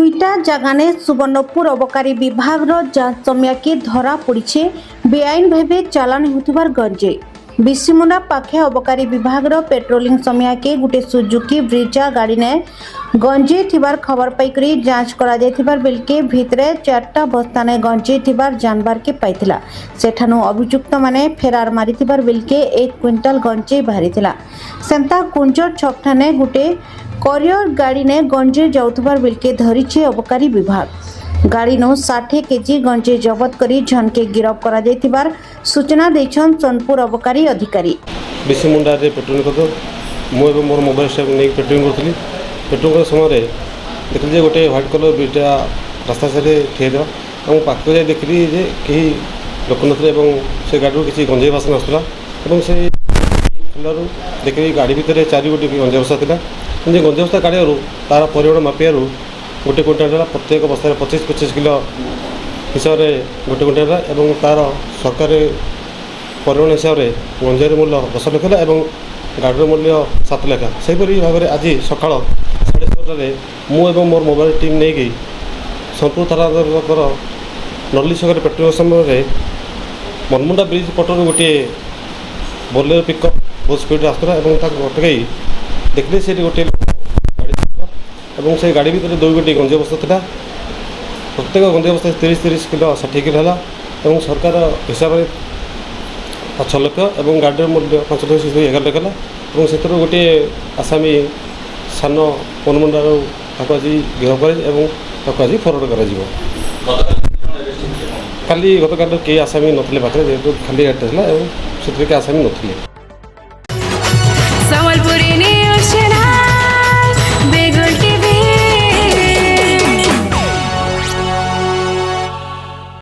दुईटा जगाने सुवर्णपुर अबकारी विभाग जांच समियाके धरा पड़ी बेआईन भाव चालान होतिबार गंजे बिसिमुंडा पाखे अबकारी विभाग पेट्रोलिंग समियाके गुटे सुजुकी ब्रिजा गाड़ी ने गंजे थिबार खबर पाइकरी जांच करा जायथिबार बेलके भितरे 4टा बस्ता ने गंजे थिबार जानबार के पाइथिला सेठानु अभियुक्त माने फेरार मारिथिबार बेलके 1 क्विंटाल गंजे बाहरिथिला सेंता कुंजर छकठाने गुटे कोरियर गाड़ी ने गंजे जाउथबार बेलके धरिछे अबकारी विभाग गाड़ी नो 60 केजी गंजे जबत करी झनके गिरफ करा जायथिबार सूचना दैछन सोनपुर अबकारी अधिकारी बिसिमुंडा रे पेट्रोलिंग करतो मो एवं मोर मोबाइल स्टाफ नै पेट्रोलिंग करथली पेट्रोलिंग कर समय रे देखली जे गोटे व्हाइट कलर बिटा रास्ता सारे ठेदा हम पाक जाय देखली जे केही लोक नथले एवं से गाड़ी किसी गंजे वासना आसला एवं से फुलरू देखली गाड़ी भितर 4 गोटी गंजे बस्ता थिला जे गंजे बस्ता गाड़ी तार परिमाण मापियारू गोटे क्विंटाल प्रत्येक बस्तार 25-25 किलो हिसाब से गोटे क्विंटाल एवं तार सरकार परिमाण हिसाब से गंजार मूल्य 10 लाख और गाड़ीर मूल्य 7 लाख से भाव में आज सका 6:30 मु एवं मोर मोबाइल टीम नहीं गई सोनपुर थाना नल्ली छक पेट्रोल समय मनमुंडा ब्रिज पटर गोटे बोलेरो पिकअप बहुत स्पीड आसला अटकई देखले से गोटे गाड़ी से गाड़ी भर 2 गोटी गंजे बस्ता था प्रत्येक गंजे बस्ता 30-30 किलो 60 किलो है सरकार हिसाब से 5 लाख और गाड़ी मूल्य 5 लाख 11 लाख है से गोटे आसामी सान मनमुंडार आज गिरफ कर आज फरवर्ड कर खाली गतकाल कई आसामी नथिले पाखे जेहेतु खाली गाड़ी था से आसामी नथिले।